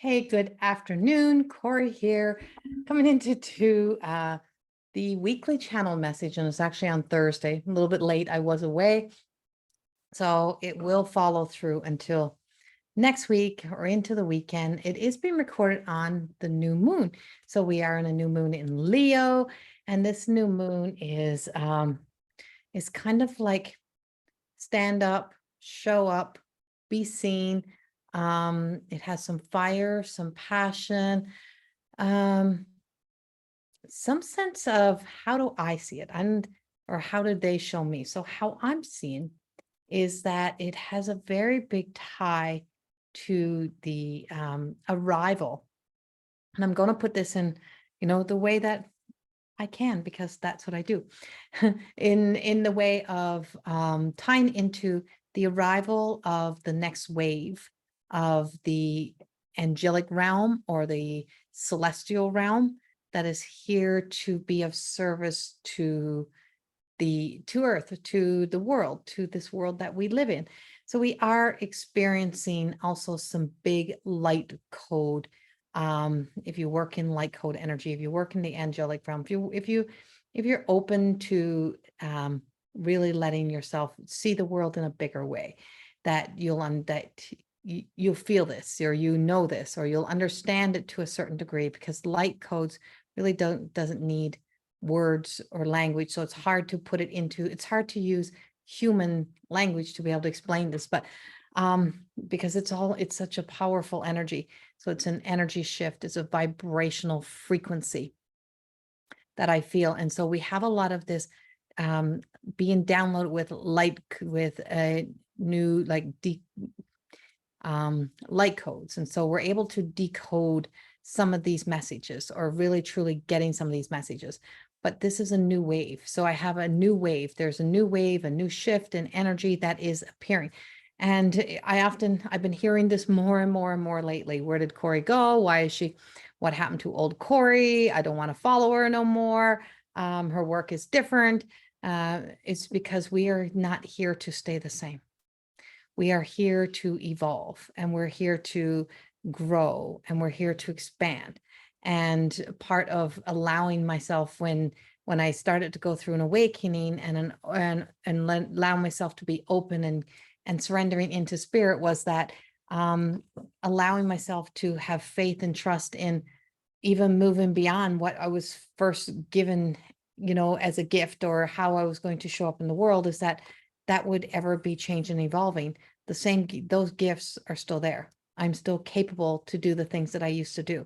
Hey, good afternoon. Corrie here, coming into the weekly channel message, and it's actually on Thursday, a little bit late. I was away, so it will follow through until next week or into the weekend. It is being recorded on the new moon. So we are in a new moon in Leo, and this new moon is kind of like stand up, show up, be seen. It has some fire, some passion, um, some sense of how do I see it, or how did they show me? So how I'm seeing is that it has a very big tie to the arrival. And I'm going to put this in, the way that I can, because that's what I do, in the way of tying into the arrival of the next wave of the angelic realm or the celestial realm that is here to be of service to Earth, to the world, to this world that we live in. So we are experiencing also some big light code. If you work in light code energy, if you work in the angelic realm, if you're open to really letting yourself see the world in a bigger way, that you'll feel this, or this, or you'll understand it to a certain degree, because light codes really doesn't need words or language. So it's hard to put it into, it's hard to use human language to be able to explain this, but because it's such a powerful energy. So it's an energy shift. It's a vibrational frequency that I feel. And so we have a lot of this being downloaded with with a new light codes. And so we're able to decode some of these messages, or really truly getting some of these messages. But this is a new wave. So I have a new wave. There's a new wave, a new shift in energy that is appearing. And I've been hearing this more and more and more lately. Where did Corrie go? Why is she, what happened to old Corrie? I don't want to follow her no more. Her work is different. It's because we are not here to stay the same. We are here to evolve, and we're here to grow, and we're here to expand. And part of allowing myself, when I started to go through an awakening and allow myself to be open and surrendering into spirit, was that allowing myself to have faith and trust in even moving beyond what I was first given, as a gift, or how I was going to show up in the world, is that would ever be changed and evolving. Those gifts are still there. I'm still capable to do the things that I used to do.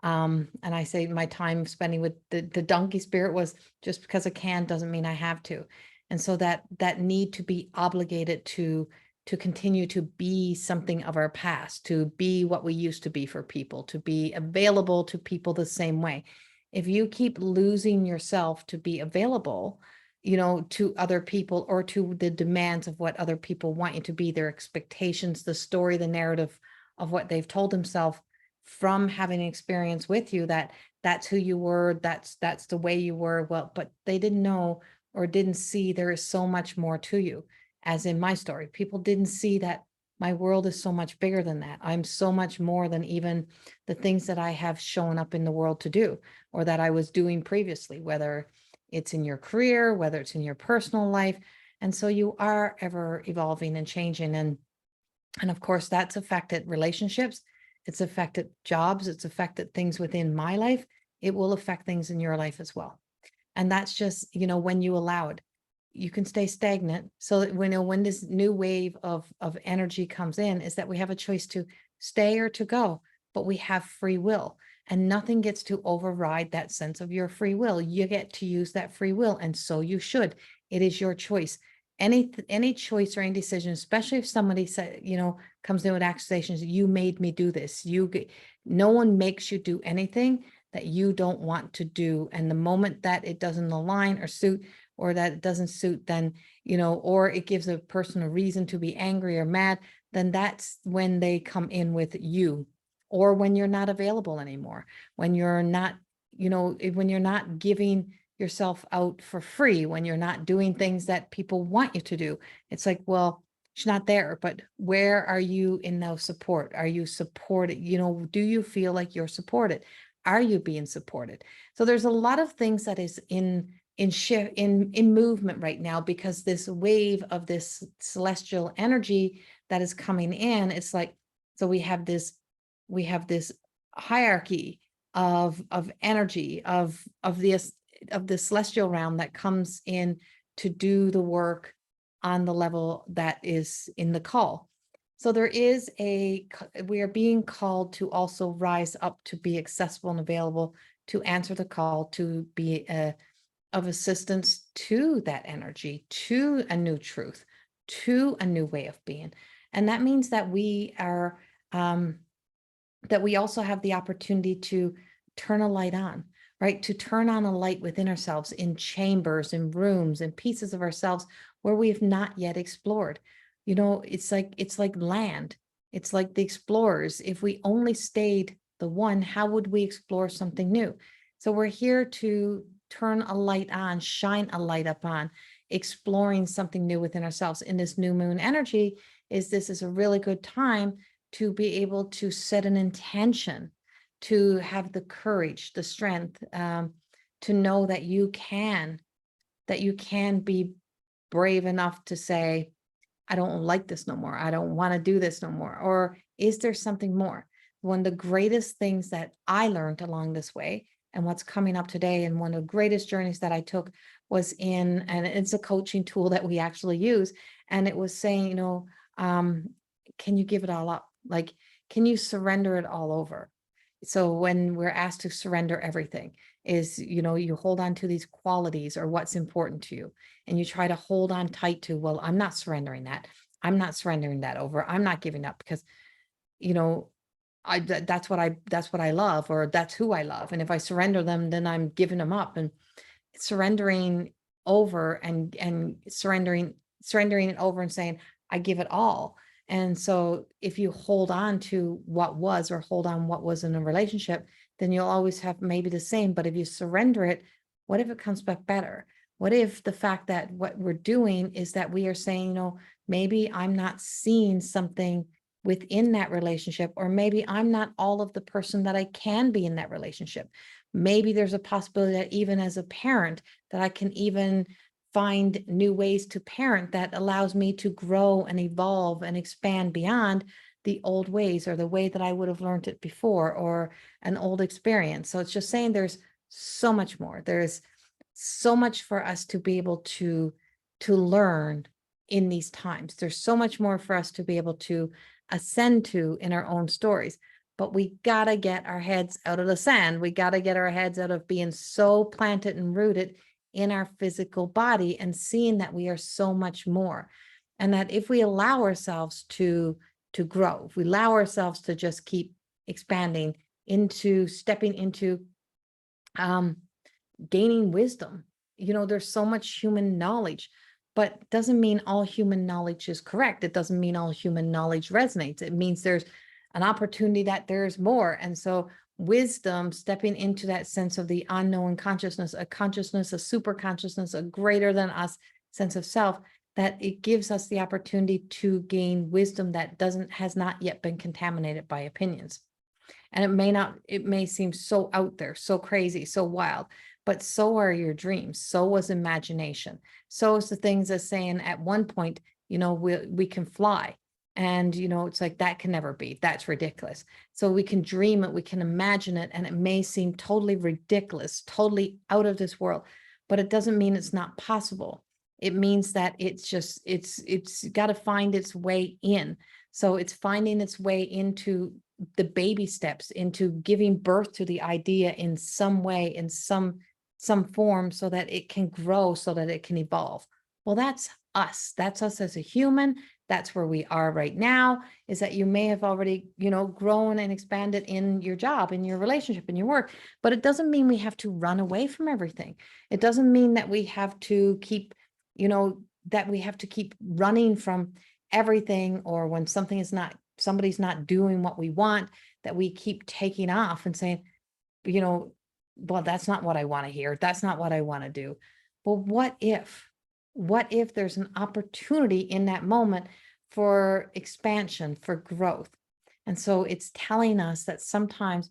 And I say my time spending with the donkey spirit was just because I can doesn't mean I have to. And so that need to be obligated to continue to be something of our past, to be what we used to be for people, to be available to people the same way. If you keep losing yourself to be available, to other people, or to the demands of what other people want you to be, their expectations, the story, the narrative of what they've told themselves from having an experience with you, that's who you were, that's the way you were. Well, but they didn't know or didn't see there is so much more to you. As in my story, people didn't see that my world is so much bigger than that. I'm so much more than even the things that I have shown up in the world to do, or that I was doing previously, whether it's in your career, whether it's in your personal life. And so you are ever evolving and changing. And of course, that's affected relationships. It's affected jobs. It's affected things within my life. It will affect things in your life as well. And that's just, when you allow it, you can stay stagnant. So that when this new wave of energy comes in, is that we have a choice to stay or to go, but we have free will. And nothing gets to override that sense of your free will. You get to use that free will, and so you should. It is your choice. Any choice or any decision, especially if somebody said, comes in with accusations, you made me do this. No one makes you do anything that you don't want to do. And the moment that it doesn't align or suit, or that it doesn't suit, then, or it gives a person a reason to be angry or mad, then that's when they come in with you. Or when you're not available anymore, when you're not, when you're not giving yourself out for free, when you're not doing things that people want you to do. It's like, well, she's not there, but where are you in those support? Are you supported? Do you feel like you're supported? Are you being supported? So there's a lot of things that is in shift, in movement right now, because this wave of this celestial energy that is coming in, it's like, so we have this hierarchy of energy of the celestial realm that comes in to do the work on the level that is in the call. So we are being called to also rise up to be accessible and available, to answer the call, to be of assistance to that energy, to a new truth, to a new way of being. And that means that we are, that we also have the opportunity to turn a light on, right? To turn on a light within ourselves, in chambers, in rooms, in pieces of ourselves where we have not yet explored. It's like land. It's like the explorers. If we only stayed the one, how would we explore something new? So we're here to turn a light on, shine a light up on, exploring something new within ourselves. In this new moon energy, this is a really good time to be able to set an intention, to have the courage, the strength, to know that you can be brave enough to say, I don't like this no more. I don't want to do this no more. Or is there something more? One of the greatest things that I learned along this way, and what's coming up today, and one of the greatest journeys that I took was and it's a coaching tool that we actually use. And it was saying, can you give it all up? Like, can you surrender it all over? So when we're asked to surrender everything, you hold on to these qualities or what's important to you, and you try to hold on tight to, well, I'm not surrendering that. I'm not surrendering that over. I'm not giving up because, that's what I love, or that's who I love. And if I surrender them, then I'm giving them up. And surrendering over and surrendering it over and saying, I give it all. And so if you hold on to what was, or hold on what was in a relationship, then you'll always have maybe the same. But if you surrender it, what if it comes back better? What if the fact that what we're doing is that we are saying, maybe I'm not seeing something within that relationship, or maybe I'm not all of the person that I can be in that relationship. Maybe there's a possibility that even as a parent, that I can even find new ways to parent that allows me to grow and evolve and expand beyond the old ways, or the way that I would have learned it before, or an old experience. So it's just saying there's so much more. There's so much for us to be able to learn in these times. There's so much more for us to be able to ascend to in our own stories. But we got to get our heads out of the sand. We got to get our heads out of being so planted and rooted in our physical body, and seeing that we are so much more. And that if we allow ourselves to grow, if we allow ourselves to just keep expanding into stepping into gaining wisdom, there's so much human knowledge, but doesn't mean all human knowledge is correct. It doesn't mean all human knowledge resonates. It means there's an opportunity that there's more. And so wisdom, stepping into that sense of the unknown consciousness, a super consciousness, a greater than us sense of self, that it gives us the opportunity to gain wisdom that has not yet been contaminated by opinions. And it may seem so out there, so crazy, so wild, but so are your dreams. So was imagination. So is the things that saying at one point, we can fly. And, it's like, that can never be. That's ridiculous. So we can dream it, we can imagine it, and it may seem totally ridiculous, totally out of this world, but it doesn't mean it's not possible. It means that it's got to find its way in. So it's finding its way into the baby steps, into giving birth to the idea in some way, in some form, so that it can grow, so that it can evolve. Well, that's us. That's us as a human. That's where we are right now, is that you may have already, grown and expanded in your job, in your relationship, in your work, but it doesn't mean we have to run away from everything. It doesn't mean that we have to keep, running from everything, or when somebody's not doing what we want, that we keep taking off and saying, well, that's not what I want to hear. That's not what I want to do. Well, what if there's an opportunity in that moment for expansion, for growth. And so it's telling us that sometimes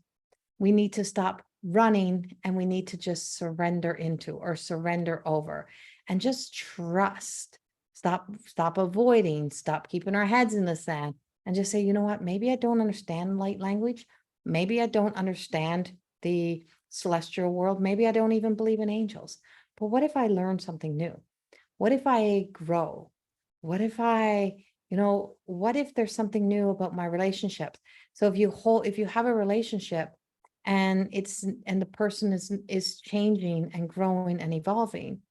we need to stop running and we need to just surrender into or surrender over and just trust. Stop avoiding, stop keeping our heads in the sand and just say, you know what, maybe I don't understand light language. Maybe I don't understand the celestial world. Maybe I don't even believe in angels. But what if I learn something new? What if I grow? What if what if there's something new about my relationships? So if you have a relationship and the person is changing and growing and evolving,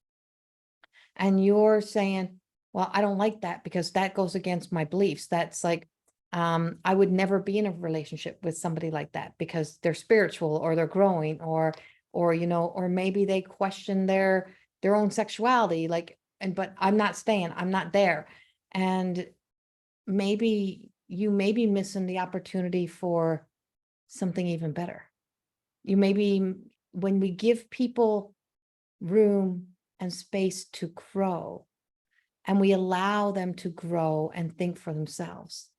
and you're saying, well, I don't like that because that goes against my beliefs. That's like, I would never be in a relationship with somebody like that because they're spiritual or they're growing or maybe they question their own sexuality. But I'm not staying, I'm not there. And maybe you may be missing the opportunity for something even better. When we give people room and space to grow, and we allow them to grow and think for themselves,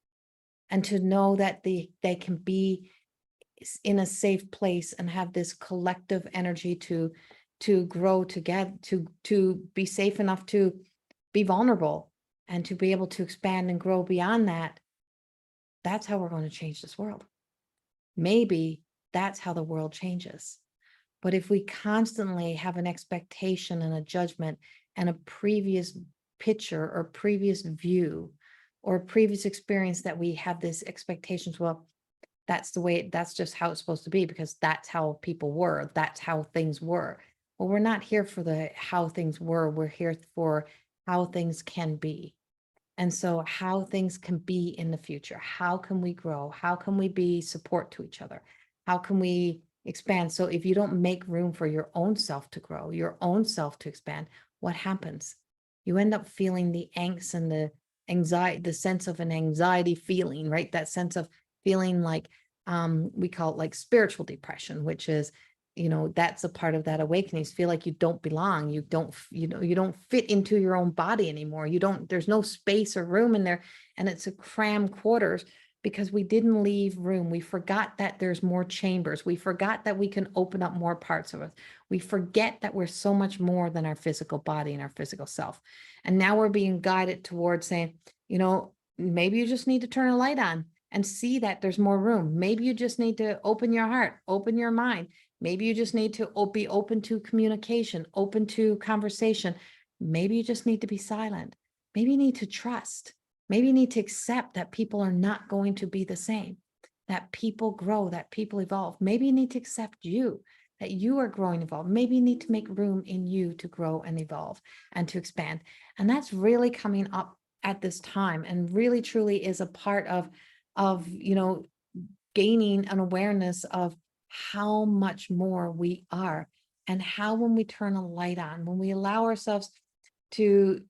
and to know that they can be in a safe place and have this collective energy to grow together, to be safe enough to be vulnerable and to be able to expand and grow beyond that. That's how we're going to change this world. Maybe that's how the world changes. But if we constantly have an expectation and a judgment and a previous picture or previous view or previous experience that we have this expectations, well, that's just how it's supposed to be because that's how people were. That's how things were. Well, we're not here for the how things were. We're here for how things can be. And so how things can be in the future. How can we grow? How can we be support to each other? How can we expand? So if you don't make room for your own self to grow, your own self to expand, what happens? You end up feeling the angst and the anxiety, the sense of an anxiety feeling, right? That sense of feeling like, we call it like spiritual depression, which is, that's a part of that awakening. You feel like you don't belong. You don't fit into your own body anymore. There's no space or room in there. And it's a crammed quarters because we didn't leave room. We forgot that there's more chambers. We forgot that we can open up more parts of us. We forget that we're so much more than our physical body and our physical self. And now we're being guided towards saying, maybe you just need to turn a light on and see that there's more room. Maybe you just need to open your heart, open your mind. Maybe you just need to be open to communication, open to conversation. Maybe you just need to be silent. Maybe you need to trust. Maybe you need to accept that people are not going to be the same, that people grow, that people evolve. Maybe you need to accept that you are growing, evolve. Maybe you need to make room in you to grow and evolve and to expand. And that's really coming up at this time and really truly is a part of gaining an awareness of how much more we are and how when we turn a light on, when we allow ourselves to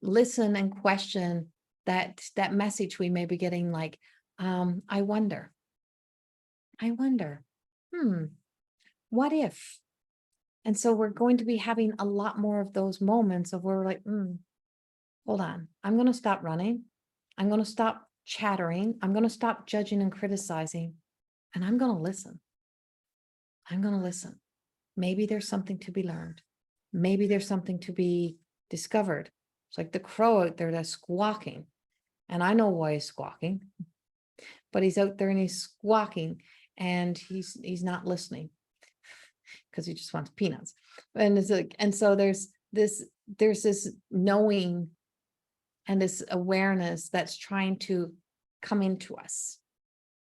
listen and question that message we may be getting, like, I wonder, what if? And so we're going to be having a lot more of those moments of where we're like, hold on, I'm going to stop running. I'm going to stop chattering. I'm going to stop judging and criticizing. And I'm going to listen. I'm going to listen. Maybe there's something to be learned. Maybe there's something to be discovered. It's like the crow out there that's squawking. And I know why he's squawking, but he's out there and he's squawking and he's not listening because he just wants peanuts. And it's like, and so there's this knowing and this awareness that's trying to come into us.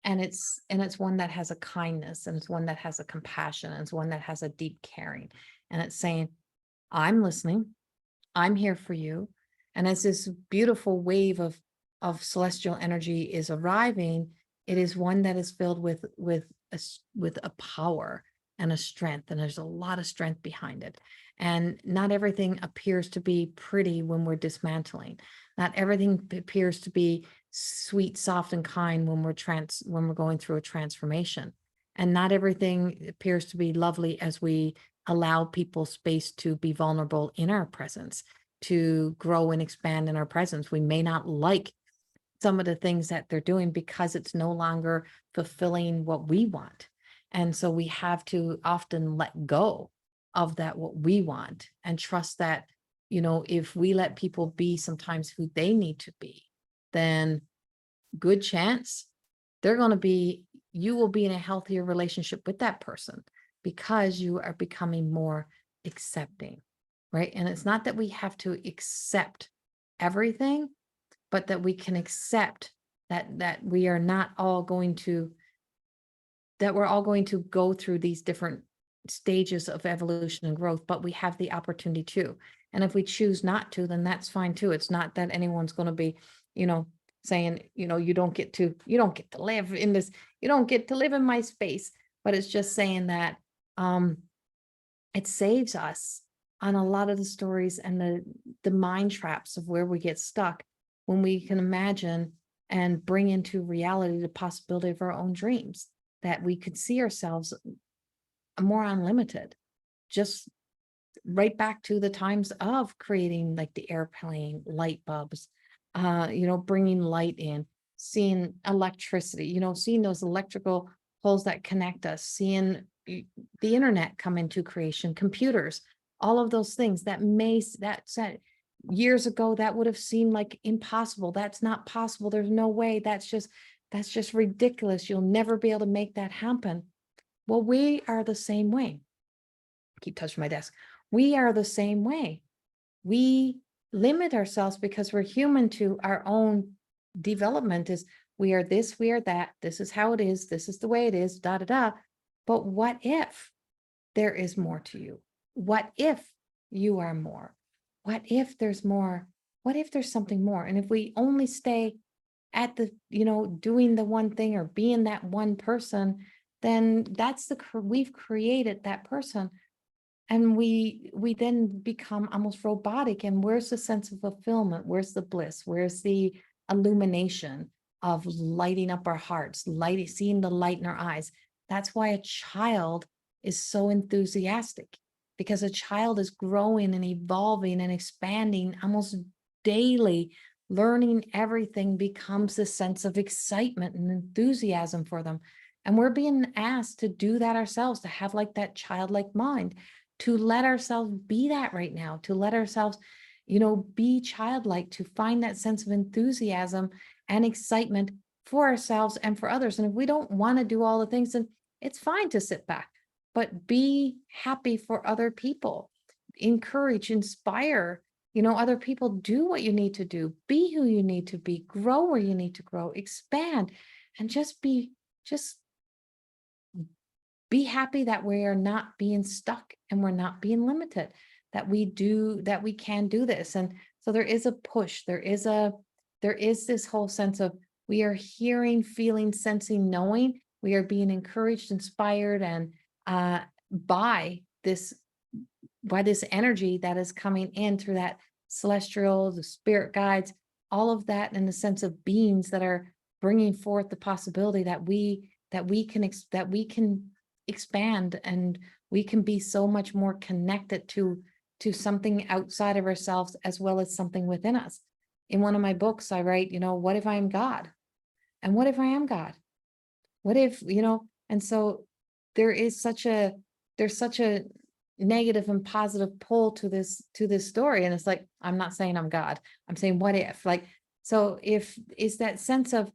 And it's one that has a kindness, and it's one that has a compassion, and it's one that has a deep caring. And it's saying, I'm listening, I'm here for you. And as this beautiful wave of celestial energy is arriving, it is one that is filled with a power and a strength. And there's a lot of strength behind it. And not everything appears to be pretty when we're dismantling. Not everything appears to be sweet, soft, and kind when we're going through a transformation. And not everything appears to be lovely as we allow people space to be vulnerable in our presence. to grow and expand in our presence. We may not like some of the things that they're doing because it's no longer fulfilling what we want. And so we have to often let go of that, what we want, and trust that, if we let people be sometimes who they need to be, then good chance you will be in a healthier relationship with that person because you are becoming more accepting, right? And it's not that we have to accept everything, but that we can accept that we are not all going to, that we're all going to go through these different stages of evolution and growth, but we have the opportunity to. And if we choose not to, then that's fine too. It's not that anyone's going to be, saying, you don't get to live in this, you don't get to live in my space. But it's just saying that it saves us on a lot of the stories and the mind traps of where we get stuck when we can imagine and bring into reality the possibility of our own dreams, that we could see ourselves more unlimited, just right back to the times of creating like the airplane, light bulbs, bringing light in, seeing electricity, seeing those electrical poles that connect us, seeing the internet come into creation, computers, all of those things that years ago that would have seemed like impossible. That's not possible. There's no way. That's just ridiculous. You'll never be able to make that happen. Well, we are the same way. I keep touching my desk. We are the same way. We limit ourselves because we're human to our own development. Is we are this, we are that. This is how it is. This is the way it is, da, da, da. But what if there is more to you? What if you are more? What if there's more? What if there's something more? And if we only stay at the, doing the one thing or being that one person, then we've created that person. And we then become almost robotic. And where's the sense of fulfillment? Where's the bliss? Where's the illumination of lighting up our hearts, seeing the light in our eyes? That's why a child is so enthusiastic, because a child is growing and evolving and expanding almost daily. Learning everything becomes a sense of excitement and enthusiasm for them. And we're being asked to do that ourselves, to have like that childlike mind, to let ourselves be that right now, to let ourselves, be childlike, to find that sense of enthusiasm and excitement for ourselves and for others. And if we don't want to do all the things, then it's fine to sit back, but be happy for other people, encourage, inspire, other people. Do what you need to do, be who you need to be, grow where you need to grow, expand, and just be happy that we are not being stuck and we're not being limited, that we can do this. And so there is a push, there is this whole sense of we are hearing, feeling, sensing, knowing. We are being encouraged, inspired, and by this energy that is coming in through that celestial, the spirit guides, all of that, in the sense of beings that are bringing forth the possibility that we can expand, and we can be so much more connected to something outside of ourselves as well as something within us. In one of my books, I write, what if I am God? And what if I am God? What if, and so there's such a negative and positive pull to this story. And it's like, I'm not saying I'm God. I'm saying, what if? Like, so if is that sense of,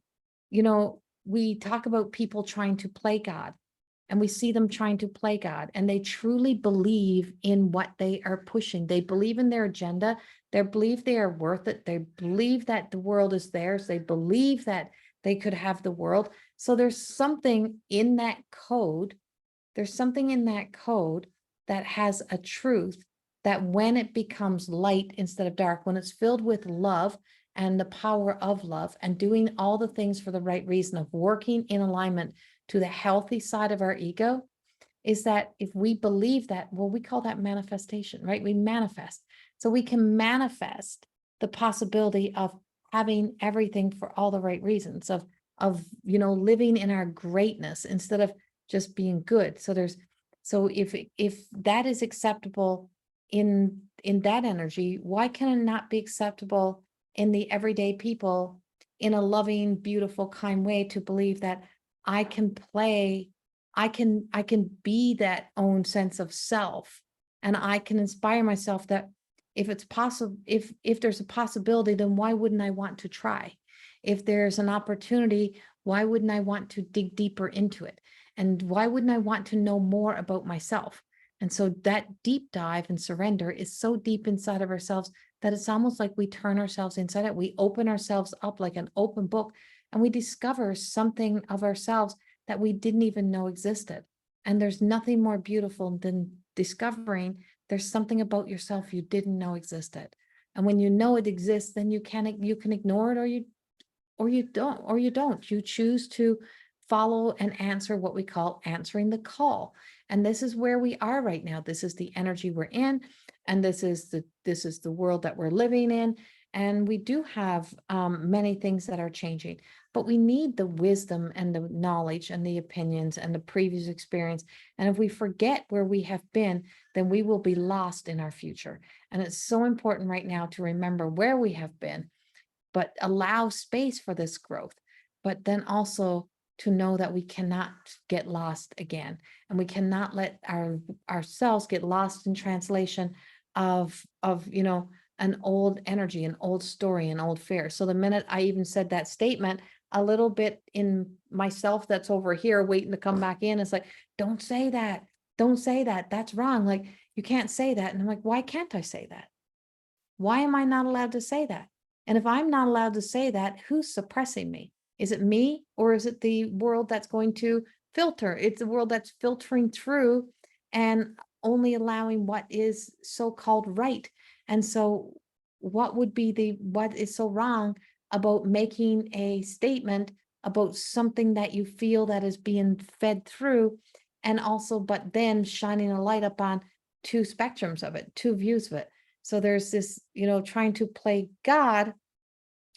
we talk about people trying to play God, and we see them trying to play God, and they truly believe in what they are pushing. They believe in their agenda. They believe they are worth it. They believe that the world is theirs. They believe that they could have the world. So there's something in that code. There's something in that code that has a truth that when it becomes light instead of dark, when it's filled with love and the power of love and doing all the things for the right reason, of working in alignment to the healthy side of our ego, is that if we believe that, well, we call that manifestation, right? We manifest. So we can manifest the possibility of having everything for all the right reasons, of living in our greatness instead of just being good. So if that is acceptable in that energy, why can it not be acceptable in the everyday people in a loving, beautiful, kind way to believe that I can play, I can be that own sense of self, and I can inspire myself that if it's possible, if there's a possibility, then why wouldn't I want to try? If there's an opportunity, why wouldn't I want to dig deeper into it? And why wouldn't I want to know more about myself? And so that deep dive and surrender is so deep inside of ourselves that it's almost like we turn ourselves inside out. We open ourselves up like an open book, and we discover something of ourselves that we didn't even know existed. And there's nothing more beautiful than discovering there's something about yourself you didn't know existed. And when you know it exists, then you can ignore it, or you don't. You choose to follow and answer what we call answering the call. And this is where we are right now. This is the energy we're in, and this is the world that we're living in. And we do have many things that are changing, but we need the wisdom and the knowledge and the opinions and the previous experience. And if we forget where we have been, then we will be lost in our future. And it's so important right now to remember where we have been, but allow space for this growth, but then also to know that we cannot get lost again, and we cannot let ourselves get lost in translation of an old energy, an old story, an old fear. So the minute I even said that statement, a little bit in myself that's over here waiting to come back in, it's like, don't say that, don't say that, that's wrong, like you can't say that. And I'm like, why can't I say that? Why am I not allowed to say that? And if I'm not allowed to say that, who's suppressing me? Is it me, or is it the world that's going to filter? It's the world that's filtering through and only allowing what is so-called right. And so what is so wrong about making a statement about something that you feel that is being fed through, and also, but then shining a light up on two spectrums of it, two views of it. So there's this, trying to play God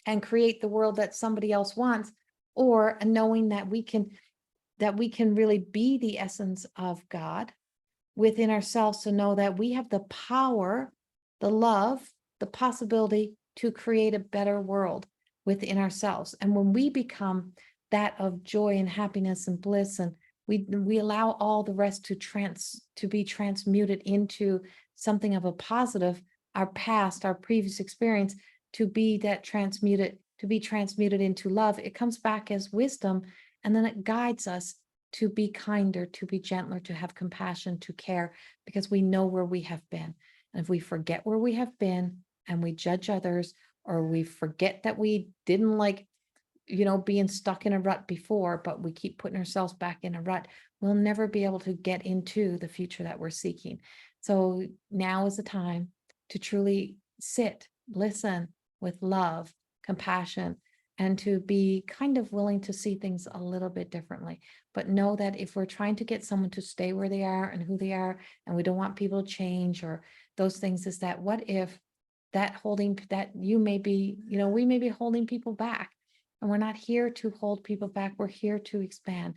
and create the world that somebody else wants, or knowing that we can really be the essence of God within ourselves, to know that we have the power, the love, the possibility to create a better world within ourselves. And when we become that of joy and happiness and bliss, and we allow all the rest to be transmuted into something of a positive, our past, our previous experience, to be transmuted into love, it comes back as wisdom, and then it guides us to be kinder, to be gentler, to have compassion, to care, because we know where we have been. And if we forget where we have been and we judge others, or we forget that we didn't like, being stuck in a rut before, but we keep putting ourselves back in a rut, we'll never be able to get into the future that we're seeking. So now is the time to truly sit, listen with love, compassion, and to be kind of willing to see things a little bit differently. But know that if we're trying to get someone to stay where they are and who they are, and we don't want people to change or those things, is that what if that we may be holding people back, and we're not here to hold people back. We're here to expand.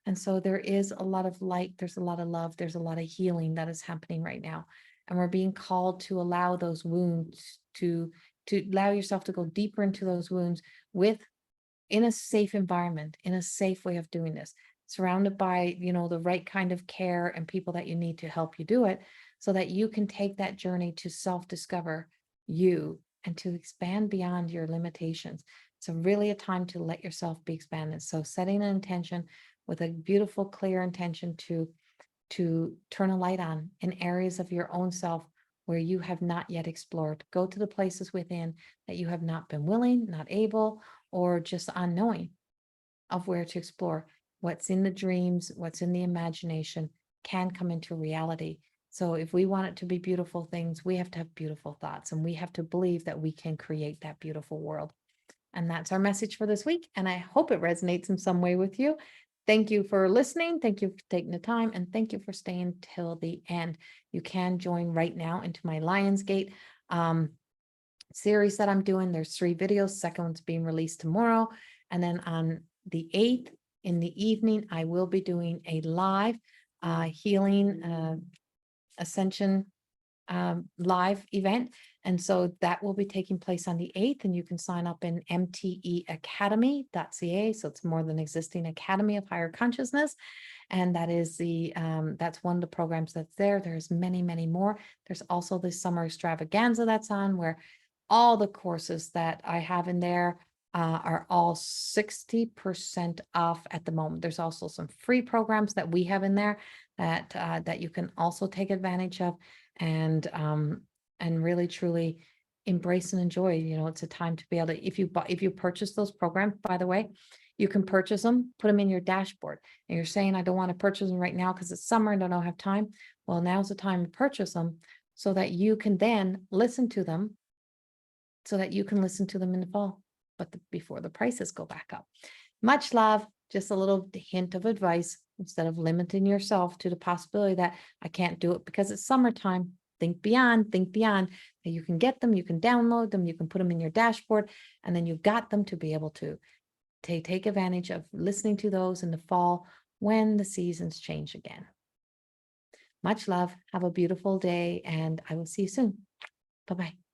And so there is a lot of light, there's a lot of love, there's a lot of healing that is happening right now. And we're being called to allow those wounds to allow yourself to go deeper into those wounds in a safe environment, in a safe way of doing this, surrounded by, the right kind of care and people that you need to help you do it, so that you can take that journey to self-discover you and to expand beyond your limitations. It's really a time to let yourself be expanded. So setting an intention with a beautiful, clear intention to turn a light on in areas of your own self where you have not yet explored. Go to the places within that you have not been willing, not able, or just unknowing of where to explore. What's in the dreams, what's in the imagination can come into reality. So if we want it to be beautiful things, we have to have beautiful thoughts, and we have to believe that we can create that beautiful world. And that's our message for this week. And I hope it resonates in some way with you. Thank you for listening. Thank you for taking the time, and thank you for staying till the end. You can join right now into my Lionsgate series that I'm doing. There's 3 videos. Second one's being released tomorrow. And then on the 8th in the evening, I will be doing a live healing ascension live event. And so that will be taking place on the 8th, and you can sign up in mteacademy.ca. So it's more than existing Academy of Higher Consciousness. And that is that's one of the programs that's there. There's many, many more. There's also the summer extravaganza that's on, where all the courses that I have in there are all 60% off at the moment. There's also some free programs that we have in there that you can also take advantage of, and really truly embrace and enjoy. You know, it's a time to be able to, if you purchase those programs, by the way, you can purchase them, put them in your dashboard. And you're saying, I don't want to purchase them right now because it's summer and I don't have time. Well, now's the time to purchase them so that you can then listen to them, so that you can listen to them in the fall, but before the prices go back up. Much love. Just a little hint of advice: instead of limiting yourself to the possibility that I can't do it because it's summertime, think beyond, that you can get them, you can download them, you can put them in your dashboard, and then you've got them to be able to take advantage of listening to those in the fall when the seasons change again. Much love. Have a beautiful day, and I will see you soon. Bye-bye.